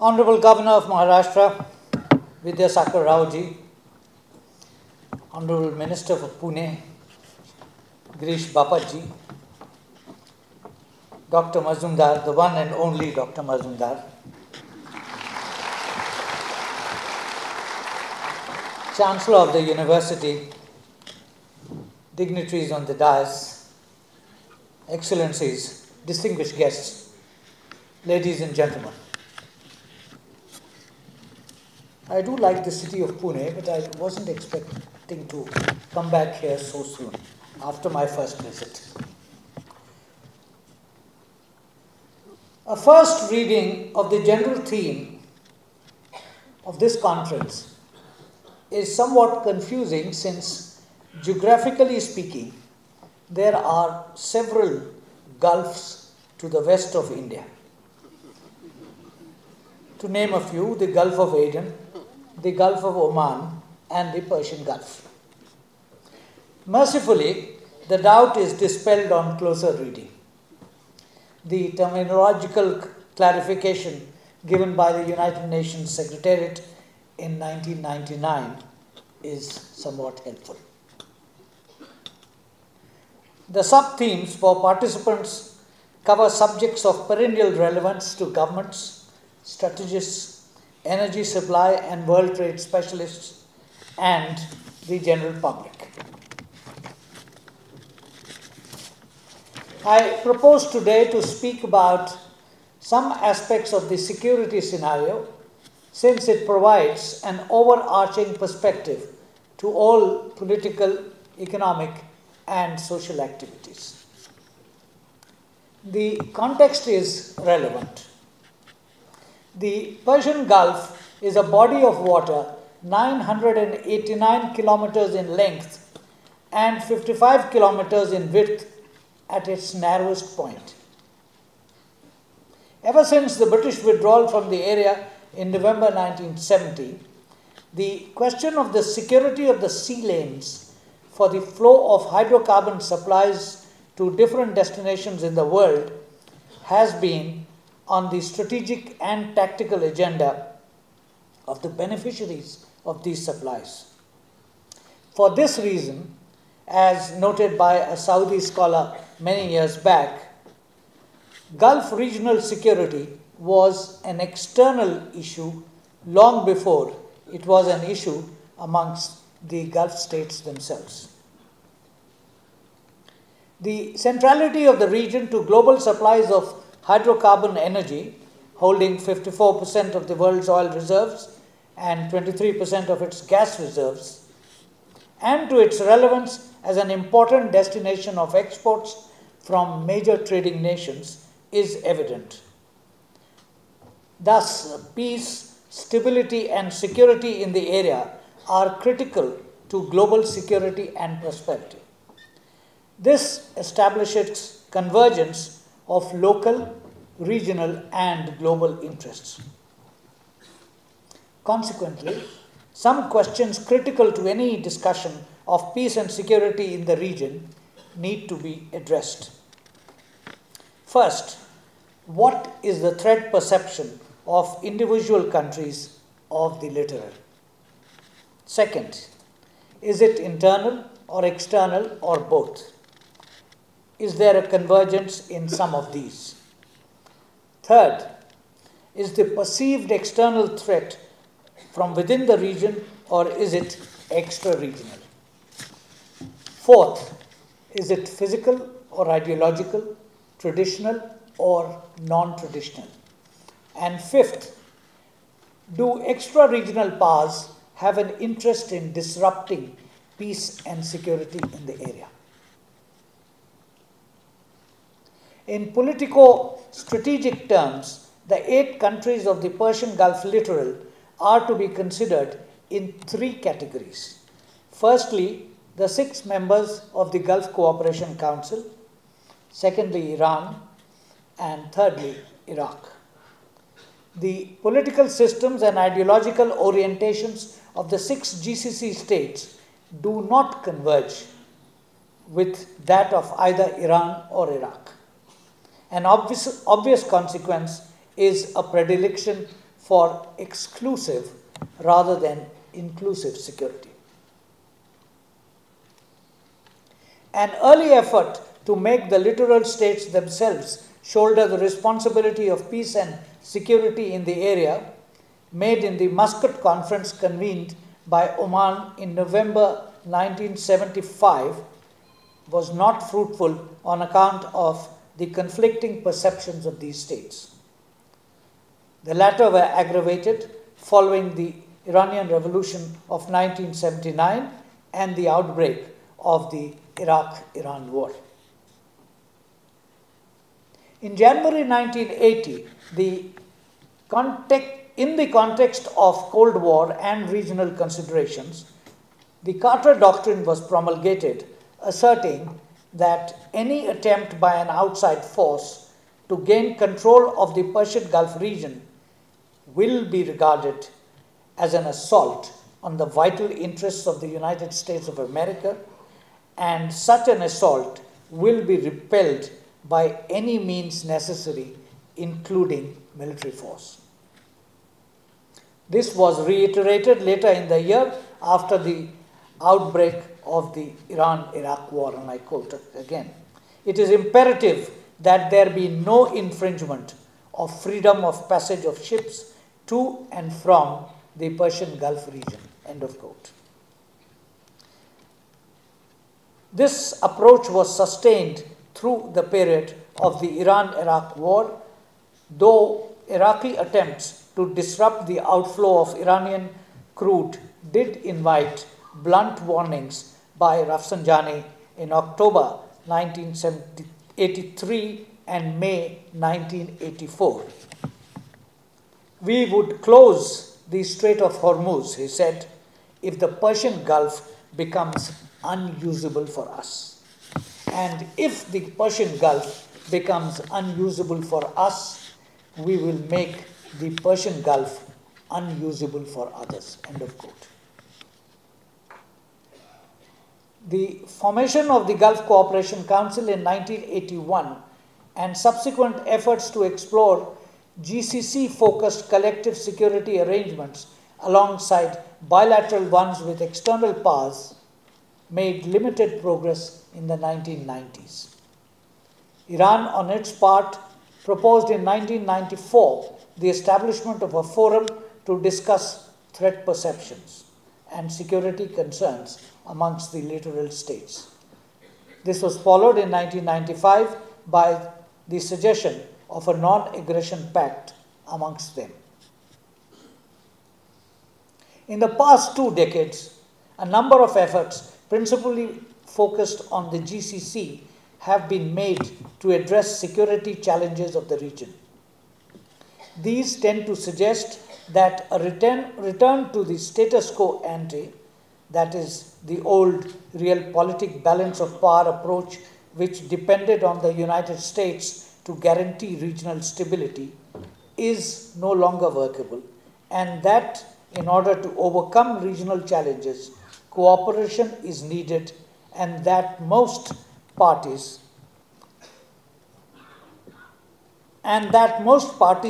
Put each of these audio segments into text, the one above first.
Honorable Governor of Maharashtra, Vidyasagar Raoji, Honorable Minister for Pune, Girish Bapaji, Dr. Mazumdar, the one and only Dr. Mazumdar, Chancellor of the University, dignitaries on the dais, Excellencies, distinguished guests, ladies and gentlemen. I do like the city of Pune, but I wasn't expecting to come back here so soon after my first visit. A first reading of the general theme of this conference is somewhat confusing since, geographically speaking, there are several gulfs to the west of India. To name a few, the Gulf of Aden, the Gulf of Oman, and the Persian Gulf. Mercifully, the doubt is dispelled on closer reading. The terminological clarification given by the United Nations Secretariat in 1999 is somewhat helpful. The sub-themes for participants cover subjects of perennial relevance to governments, strategists, energy supply and world trade specialists, and the general public. I propose today to speak about some aspects of the security scenario, since it provides an overarching perspective to all political, economic, and social activities. The context is relevant. The Persian Gulf is a body of water 989 kilometers in length and 55 kilometers in width at its narrowest point. Ever since the British withdrawal from the area in November 1970, the question of the security of the sea lanes for the flow of hydrocarbon supplies to different destinations in the world has been on the strategic and tactical agenda of the beneficiaries of these supplies. For this reason, as noted by a Saudi scholar many years back, Gulf regional security was an external issue long before it was an issue amongst the Gulf states themselves. The centrality of the region to global supplies of hydrocarbon energy, holding 54% of the world's oil reserves and 23% of its gas reserves, and to its relevance as an important destination of exports from major trading nations is evident. Thus, peace, stability, and security in the area are critical to global security and prosperity. This establishes convergence of local, regional, and global interests. Consequently, some questions critical to any discussion of peace and security in the region need to be addressed. First, what is the threat perception of individual countries of the littoral? Second, is it internal or external or both? Is there a convergence in some of these? Third, is the perceived external threat from within the region or is it extra-regional? Fourth, is it physical or ideological, traditional or non-traditional? And fifth, do extra-regional powers have an interest in disrupting peace and security in the area? In politico-strategic terms, the 8 countries of the Persian Gulf littoral are to be considered in 3 categories. Firstly, the 6 members of the Gulf Cooperation Council, secondly, Iran, and thirdly, Iraq. The political systems and ideological orientations of the 6 GCC states do not converge with that of either Iran or Iraq. An obvious consequence is a predilection for exclusive rather than inclusive security. An early effort to make the littoral states themselves shoulder the responsibility of peace and security in the area, made in the Muscat Conference convened by Oman in November 1975, was not fruitful on account of the conflicting perceptions of these states. The latter were aggravated following the Iranian Revolution of 1979 and the outbreak of the Iraq-Iran War. In January 1980, in the context of Cold War and regional considerations, the Carter Doctrine was promulgated, asserting that any attempt by an outside force to gain control of the Persian Gulf region will be regarded as an assault on the vital interests of the United States of America, and such an assault will be repelled by any means necessary, including military force. This was reiterated later in the year after the outbreak of the Iran-Iraq war, and I quote again, "It is imperative that there be no infringement of freedom of passage of ships to and from the Persian Gulf region," end of quote. This approach was sustained through the period of the Iran-Iraq war, though Iraqi attempts to disrupt the outflow of Iranian crude did invite blunt warnings by Rafsanjani in October 1983 and May 1984. "We would close the Strait of Hormuz," he said, "if the Persian Gulf becomes unusable for us. And if the Persian Gulf becomes unusable for us, we will make the Persian Gulf unusable for others," end of quote. The formation of the Gulf Cooperation Council in 1981 and subsequent efforts to explore GCC-focused collective security arrangements alongside bilateral ones with external powers made limited progress in the 1990s. Iran, on its part, proposed in 1994 the establishment of a forum to discuss threat perceptions and security concerns amongst the littoral states. This was followed in 1995 by the suggestion of a non-aggression pact amongst them. In the past 2 decades, a number of efforts, principally focused on the GCC, have been made to address security challenges of the region. These tend to suggest that a return to the status quo ante, that is, the old realpolitik balance of power approach which depended on the United States to guarantee regional stability, is no longer workable, and that in order to overcome regional challenges, cooperation is needed, and that most parties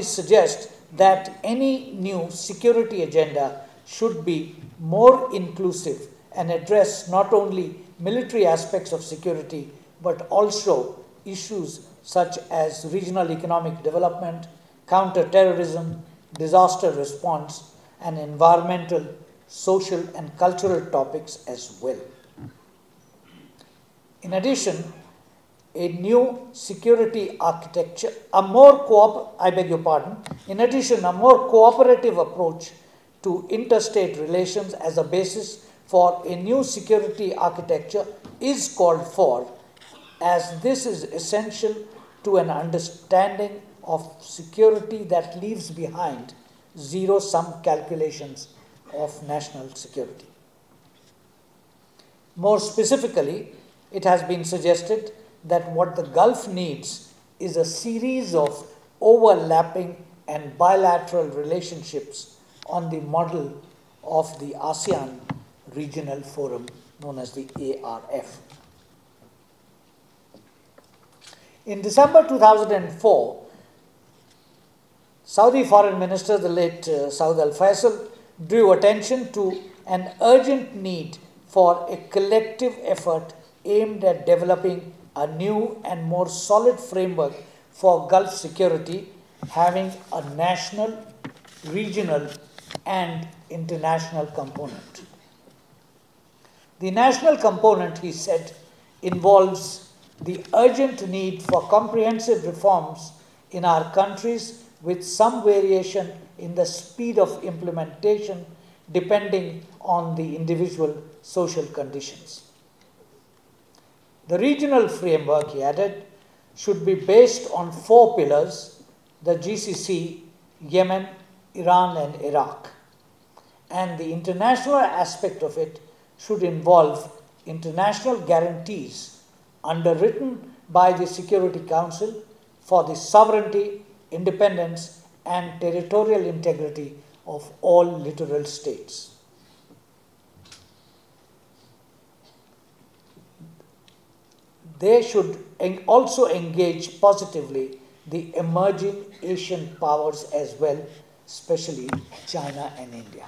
suggest that any new security agenda should be more inclusive and address not only military aspects of security but also issues such as regional economic development, counter-terrorism, disaster response, and environmental, social, and cultural topics as well. In addition, a new security architecture, a more cooperative approach to interstate relations as a basis for a new security architecture is called for, as this is essential to an understanding of security that leaves behind zero-sum calculations of national security. More specifically, it has been suggested that what the Gulf needs is a series of overlapping and bilateral relationships on the model of the ASEAN Regional Forum, known as the ARF. In December 2004, Saudi Foreign Minister, the late Saud al-Faisal, drew attention to an urgent need for a collective effort aimed at developing a new and more solid framework for Gulf security, having a national, regional, and international component. The national component, he said, involves the urgent need for comprehensive reforms in our countries with some variation in the speed of implementation depending on the individual social conditions. The regional framework, he added, should be based on 4 pillars: the GCC, Yemen, Iran, and Iraq. And the international aspect of it should involve international guarantees underwritten by the Security Council for the sovereignty, independence, and territorial integrity of all littoral states. They should also engage positively the emerging Asian powers as well, especially China and India.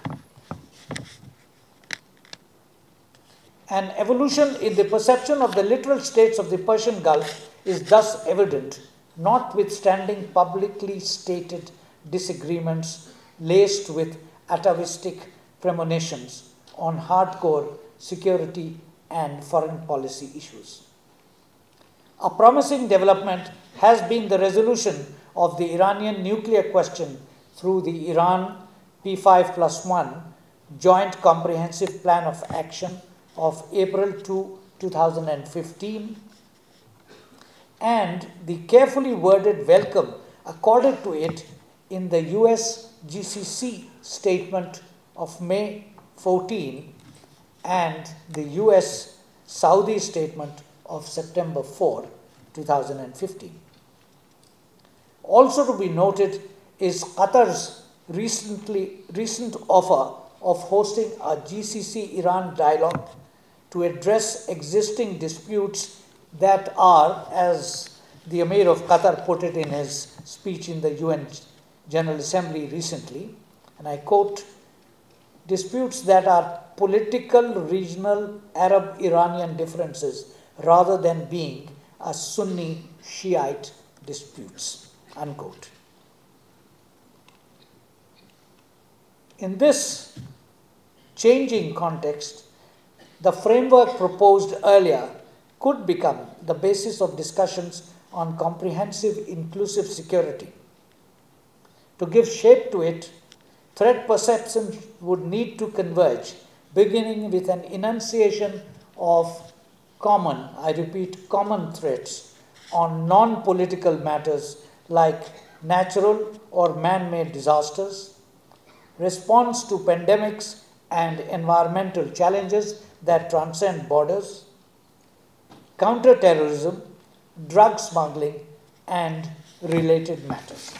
An evolution in the perception of the littoral states of the Persian Gulf is thus evident, notwithstanding publicly stated disagreements laced with atavistic premonitions on hardcore security and foreign policy issues. A promising development has been the resolution of the Iranian nuclear question through the Iran P5+1 Joint Comprehensive Plan of Action of April 2, 2015, and the carefully worded welcome accorded to it in the US GCC statement of May 14 and the US Saudi statement of September 4, 2015. Also to be noted is Qatar's recent offer of hosting a GCC-Iran dialogue to address existing disputes that are, as the Emir of Qatar put it in his speech in the UN General Assembly recently, and I quote, disputes that are political, regional, Arab-Iranian differences rather than being a Sunni-Shiite disputes, unquote. In this changing context, the framework proposed earlier could become the basis of discussions on comprehensive inclusive security. To give shape to it, threat perception would need to converge, beginning with an enunciation of common, I repeat, common threats on non-political matters like natural or man-made disasters, response to pandemics and environmental challenges that transcend borders, counter-terrorism, drug smuggling, and related matters.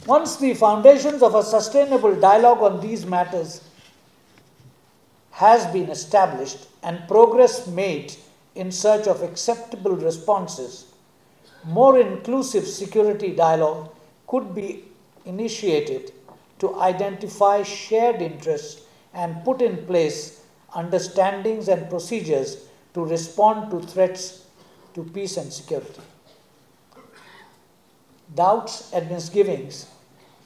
Once the foundations of a sustainable dialogue on these matters has been established and progress made in search of acceptable responses, more inclusive security dialogue could be initiated to identify shared interests and put in place understandings and procedures to respond to threats to peace and security. Doubts and misgivings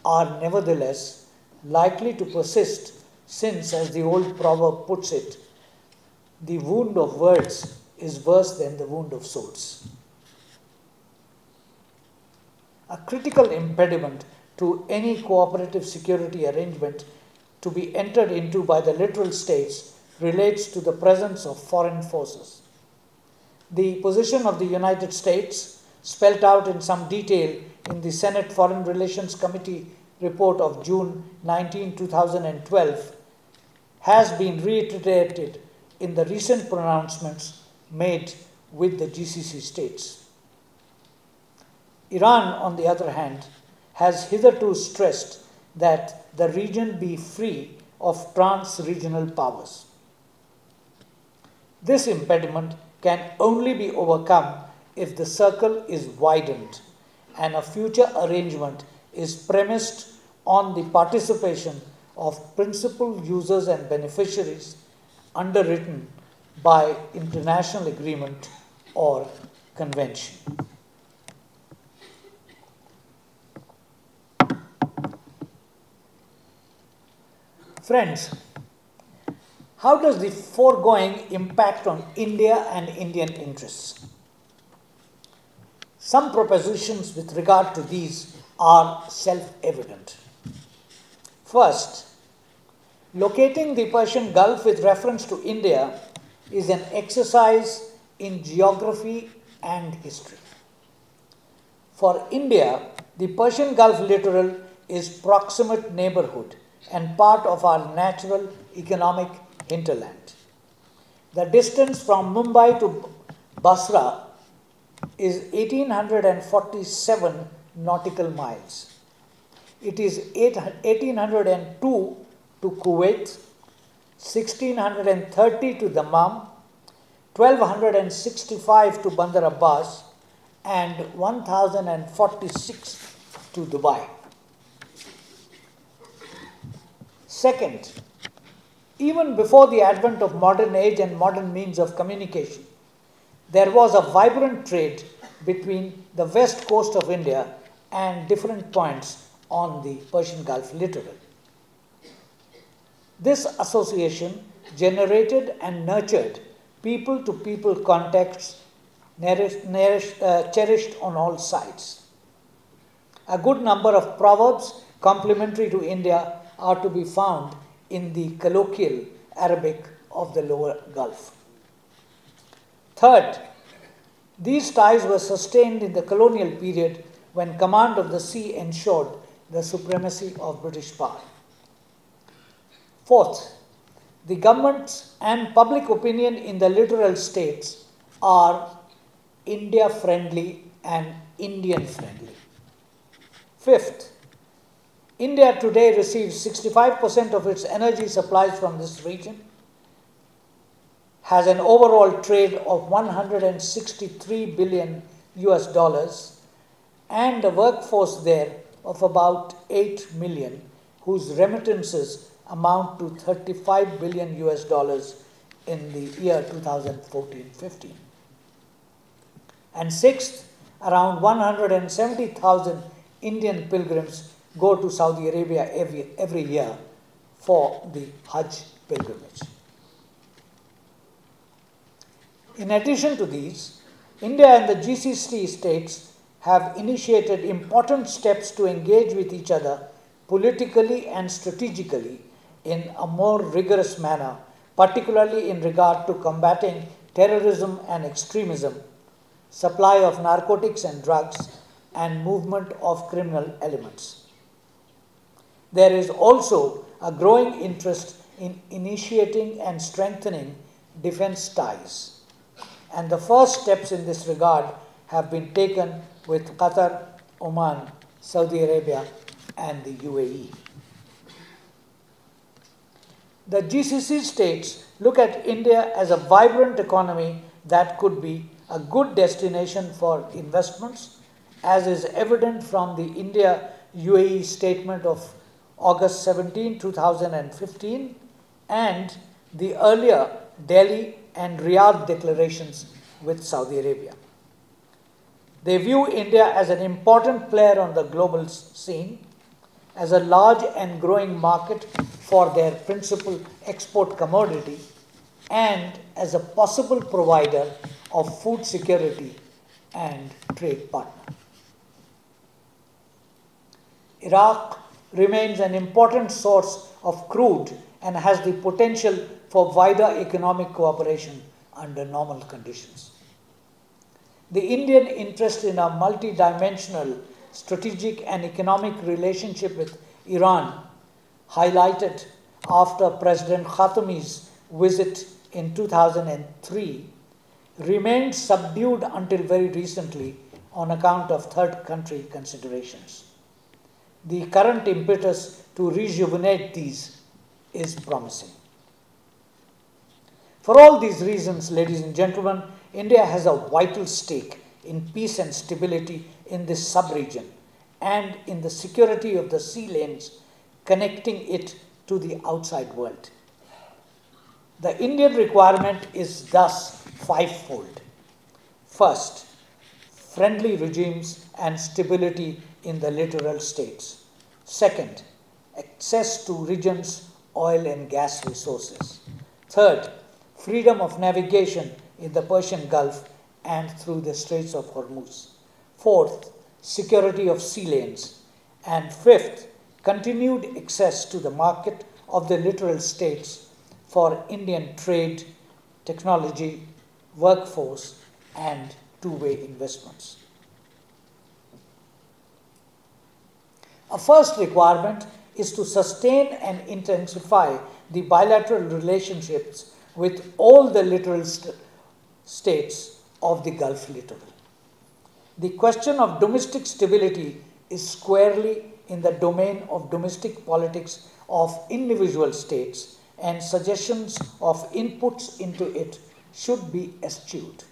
are nevertheless likely to persist since, as the old proverb puts it, the wound of words is worse than the wound of swords. A critical impediment to any cooperative security arrangement to be entered into by the littoral states relates to the presence of foreign forces. The position of the United States, spelt out in some detail in the Senate Foreign Relations Committee report of June 19, 2012, has been reiterated in the recent pronouncements made with the GCC states. Iran, on the other hand, has hitherto stressed that the region be free of trans-regional powers. This impediment can only be overcome if the circle is widened and a future arrangement is premised on the participation of principal users and beneficiaries underwritten by international agreement or convention. Friends, how does the foregoing impact on India and Indian interests? Some propositions with regard to these are self-evident. First, locating the Persian Gulf with reference to India is an exercise in geography and history. For India, the Persian Gulf littoral is proximate neighborhood and part of our natural economic hinterland. The distance from Mumbai to Basra is 1847 nautical miles. It is 1802 to Kuwait, 1630 to Dammam, 1265 to Bandar Abbas, and 1046 to Dubai. Second, even before the advent of modern age and modern means of communication, there was a vibrant trade between the west coast of India and different points on the Persian Gulf littoral. This association generated and nurtured people-to-people contacts cherished on all sides. A good number of proverbs complementary to India are to be found in the colloquial Arabic of the lower Gulf. Third, these ties were sustained in the colonial period when command of the sea ensured the supremacy of British power. Fourth, the government and public opinion in the littoral states are India-friendly and Indian-friendly. Fifth, India today receives 65% of its energy supplies from this region, has an overall trade of 163 billion US dollars, and a workforce there of about 8 million, whose remittances amount to 35 billion US dollars in the year 2014-15. And sixth, around 170,000 Indian pilgrims go to Saudi Arabia every year for the Hajj pilgrimage. In addition to these, India and the GCC states have initiated important steps to engage with each other politically and strategically in a more rigorous manner, particularly in regard to combating terrorism and extremism, supply of narcotics and drugs, and movement of criminal elements. There is also a growing interest in initiating and strengthening defense ties, and the first steps in this regard have been taken with Qatar, Oman, Saudi Arabia, and the UAE. The GCC states look at India as a vibrant economy that could be a good destination for investments, as is evident from the India-UAE statement of August 17, 2015, and the earlier Delhi and Riyadh declarations with Saudi Arabia. They view India as an important player on the global scene, as a large and growing market for their principal export commodity, and as a possible provider of food security and trade partner. Iraq remains an important source of crude and has the potential for wider economic cooperation under normal conditions. The Indian interest in a multidimensional strategic and economic relationship with Iran, highlighted after President Khatami's visit in 2003, remained subdued until very recently on account of third country considerations. The current impetus to rejuvenate these is promising. For all these reasons, ladies and gentlemen, India has a vital stake in peace and stability in this sub-region and in the security of the sea lanes connecting it to the outside world. The Indian requirement is thus fivefold. First, friendly regimes and stability in the littoral states. Second, access to region's oil and gas resources. Third, freedom of navigation in the Persian Gulf and through the Straits of Hormuz. Fourth, security of sea lanes. And fifth, continued access to the market of the littoral states for Indian trade, technology, workforce, and two-way investments. A first requirement is to sustain and intensify the bilateral relationships with all the littoral states of the Gulf littoral. The question of domestic stability is squarely in the domain of domestic politics of individual states, and suggestions of inputs into it should be eschewed.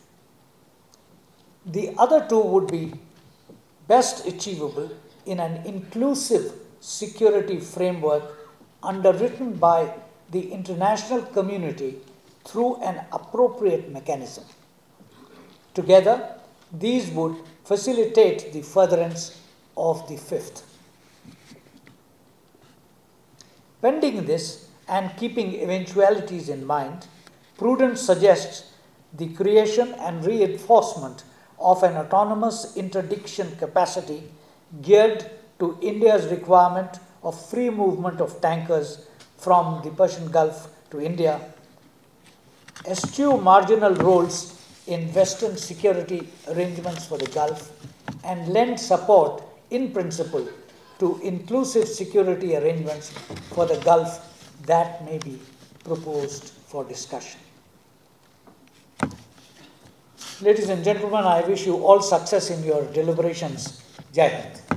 The other two would be best achievable in an inclusive security framework underwritten by the international community through an appropriate mechanism. Together, these would facilitate the furtherance of the fifth. Pending this, and keeping eventualities in mind, prudence suggests the creation and reinforcement of an autonomous interdiction capacity geared to India's requirement of free movement of tankers from the Persian Gulf to India, eschew marginal roles in Western security arrangements for the Gulf, and lend support in principle to inclusive security arrangements for the Gulf that may be proposed for discussion. Ladies and gentlemen, I wish you all success in your deliberations. Jai Hind.